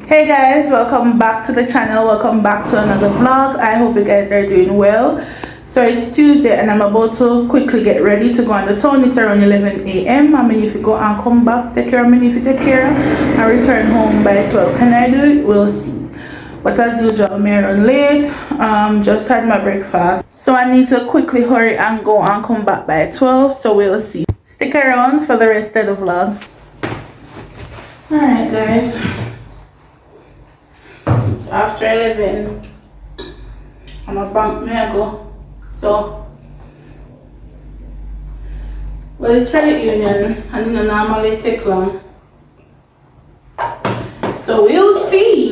Hey guys, welcome back to the channel. Welcome back to another vlog. I hope you guys are doing well. So it's Tuesday and I'm about to quickly get ready to go on the town. It's around 11 a.m. I mean, if you go and come back, take care of me. If you take care and return home by 12, can I do it? We'll see. But as usual, I'm here on late. Just had my breakfast, so I need to quickly hurry and go and come back by 12. So we'll see. Stick around for the rest of the vlog. Alright guys, it's after 11. I'm a bank me I go. So well, it's credit union and it normally take long. So we'll see.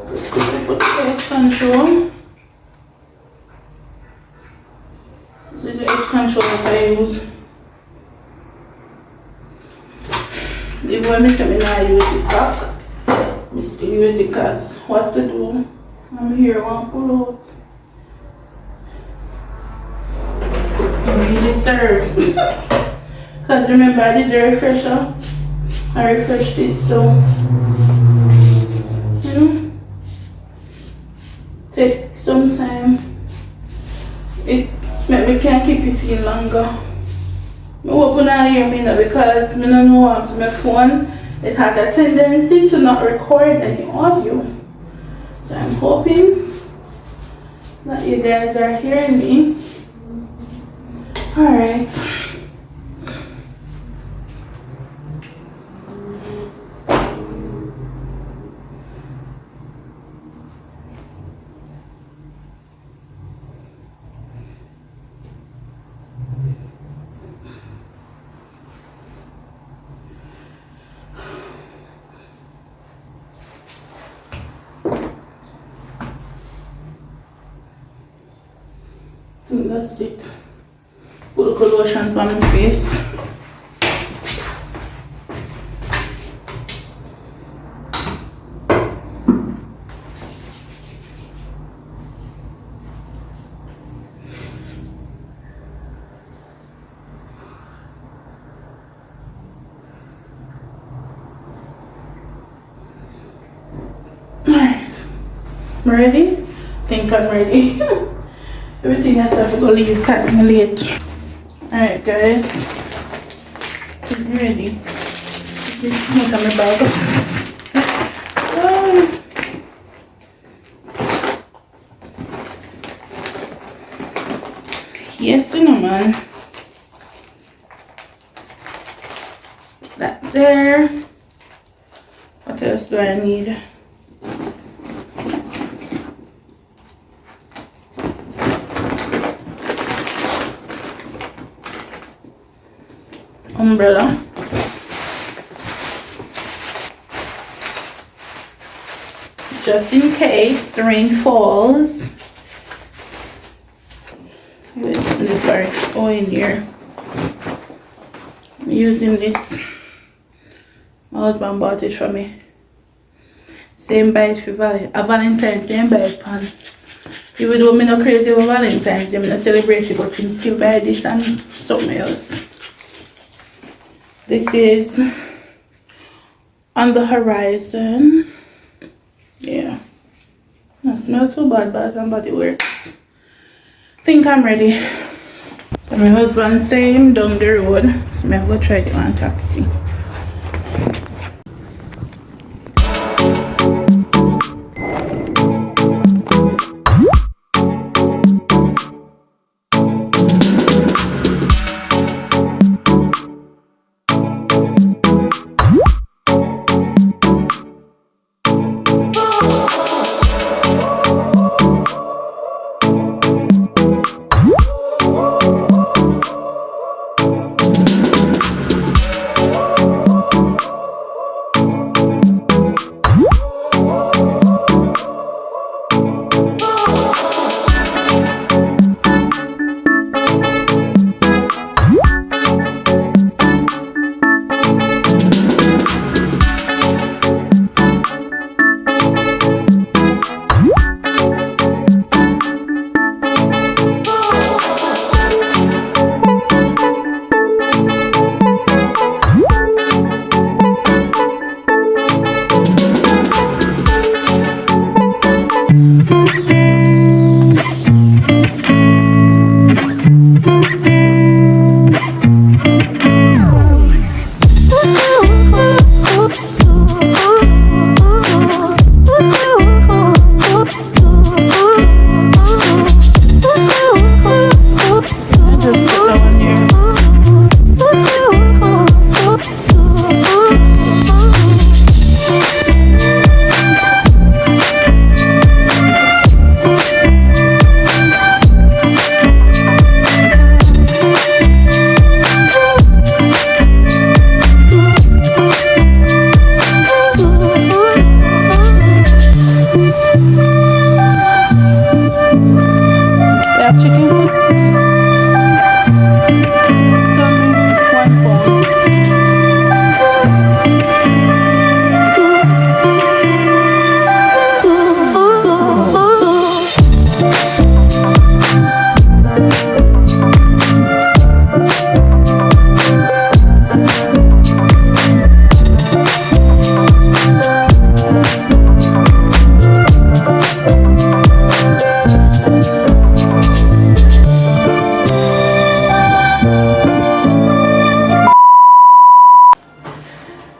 Just quickly put the edge control. This is the edge control that I use. Even when I use it back, I still use it because what to do? I'm here, I want to pull out. I really serve. Because remember, I did the refresher. I refreshed it, so you know, take some time. It make me can keep it in longer. I hope you not hear me now because I don't know what my phone. It has a tendency to not record any audio. So I'm hoping that you guys are hearing me. Alright. That's it. Put a lotion on my face. Alright. I'm ready? I think I'm ready. Everything else I have to go leave because I'm late. Alright guys, I'm ready. This is not my bag. Yes, you know man. That there. What else do I need? Umbrella. Just in case the rain falls. Oh, in here. I'm using this. My husband bought it for me. Same bite for Valentine's, same bite pan. Even though I'm not crazy over Valentine's, I'm not celebrating, but I'm still buy this and something else. This is on the horizon. Yeah. Not smell too bad, but somebody works. Think I'm ready. And my husband saying down the road. So I'm going to try to get on taxi.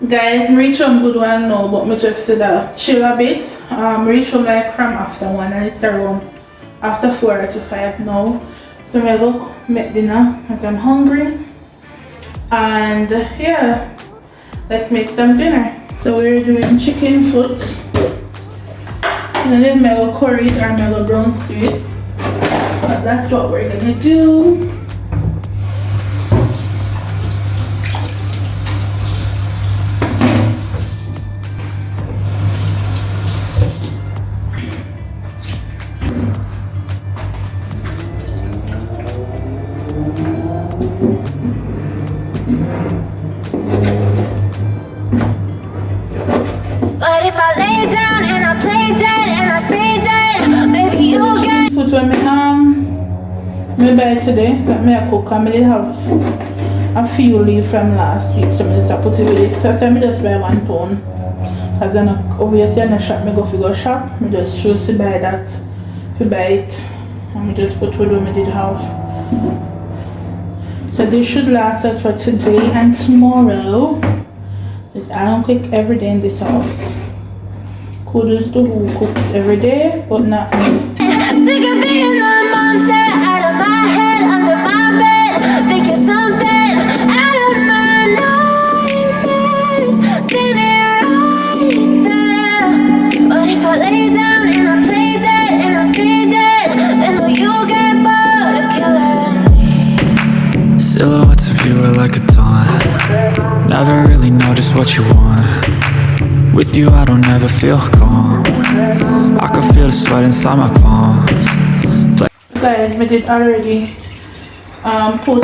Guys, me reach home good one now, but me just sit chill a bit. Reach home like from after 1 and it's around after 4 to 5 now. So I go make dinner as I'm hungry. And yeah, let's make some dinner. So we're doing chicken foot. And then I go curry it or I go brown stew it. But that's what we're gonna do. But if I lay down and I play dead and I stay dead, maybe you'll get Food when me buy today that me I cook and I did have a few leave from last week, so I just put it with it. So I just buy 1 pound. As I obviously in the shop, I go shop. I just choose to buy that, to buy it, and I just put what I did have. So this should last us for today and tomorrow. Because I don't cook every day in this house. Kudos to who cooks every day, but not me. sick of being the monster out of my head, under my bed, thinking something out of my nightmares, sitting right there. But if I lay down and I play dead and I stay dead, then will you get bored of killing me? Silhouettes of you are like a taunt. Never really know just what you want. With you I don't ever feel calm. I can feel the sweat inside my palms. Guys, we did already put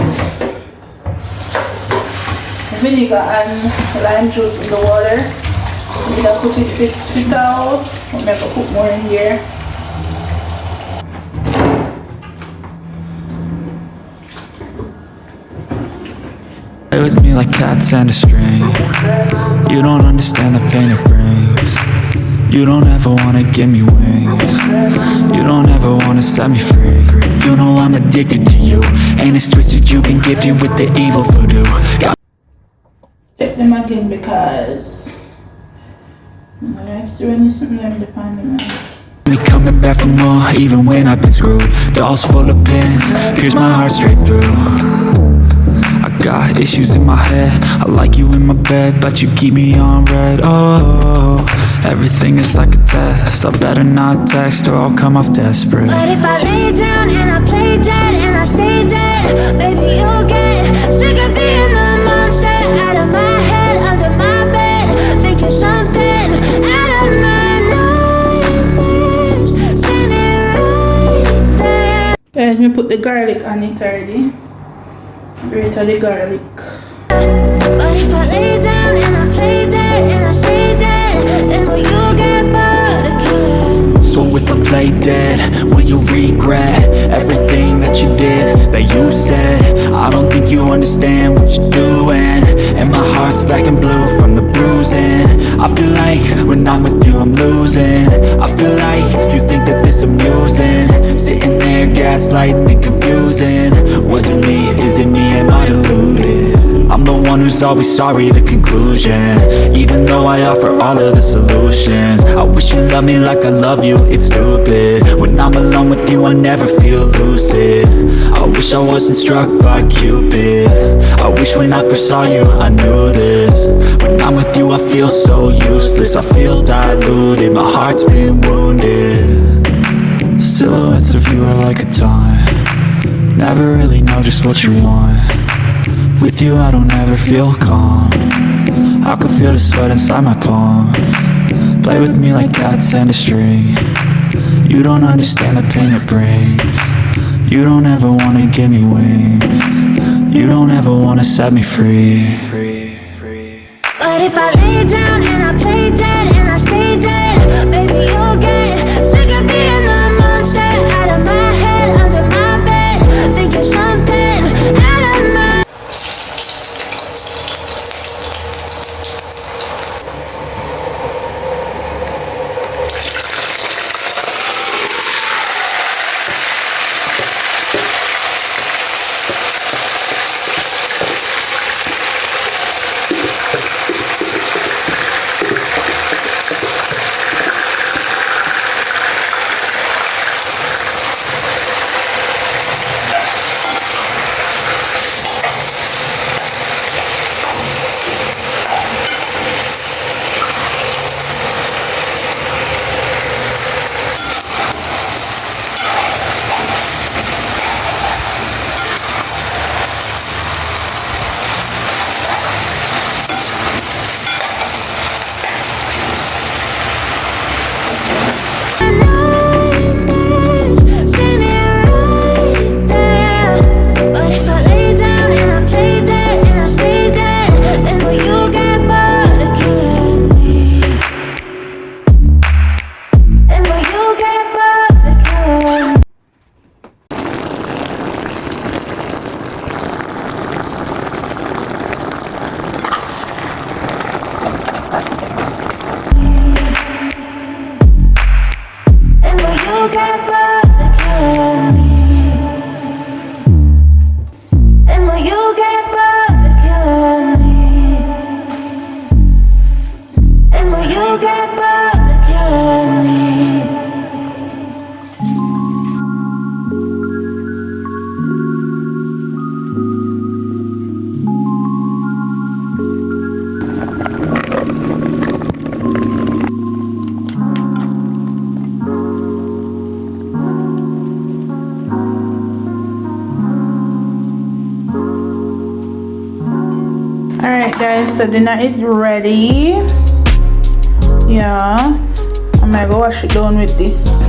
vinegar and lime juice in the water. We gonna put it out. I'm gonna put more in here. Play with me like cats and a string. You don't understand the pain it brings. You don't ever wanna give me wings. You don't ever wanna set me free. You know I'm addicted to you, and it's twisted. You've been gifted with the evil voodoo. Check them again because I like doing something them depending on. Me coming back for more, even when I've been screwed. Dolls full of pins, pierce my heart straight through. I got issues in my head. I like you in my bed, but you keep me on red. Oh, everything is like a test. I better not text or I'll come off desperate. But if I lay down and I play dead and I stay dead, maybe you'll get sick of being the monster out of my head, under my bed, thinking something out of my nightmares, sitting right there. Guys, me put the garlic on it already. Grate the garlic. But if I lay down and I play dead and I stay dead, then will you get bored of killing me? So if I play dead, will you regret everything that you did, that you said? I don't think you understand what you're doing, and my heart's black and blue from the bruising. I feel like when I'm with you I'm losing. I feel like you think that this amusing, sitting there gaslighting and confusing. Was it me? Is it me? Am I deluded? I'm the one who's always sorry, the conclusion. Even though I offer all of the solutions, I wish you loved me like I love you, it's stupid. When I'm alone with you I never feel lucid. I wish I wasn't struck by Cupid. I wish when I first saw you I knew this. When I'm with you I feel so useless. I feel diluted, my heart's been wounded. Silhouettes of you are like a taunt. Never really know just what you want. With you I don't ever feel calm. I can feel the sweat inside my palms. Play with me like cats and a string. You don't understand the pain it brings. You don't ever wanna give me wings. You don't ever wanna set me free. But if I lay down and I play dead and I stay dead, maybe you'll get sick of being the monster out of my head, under my bed, thinking something out of my. Alright guys, so dinner is ready. Yeah, I'm gonna go wash it down with this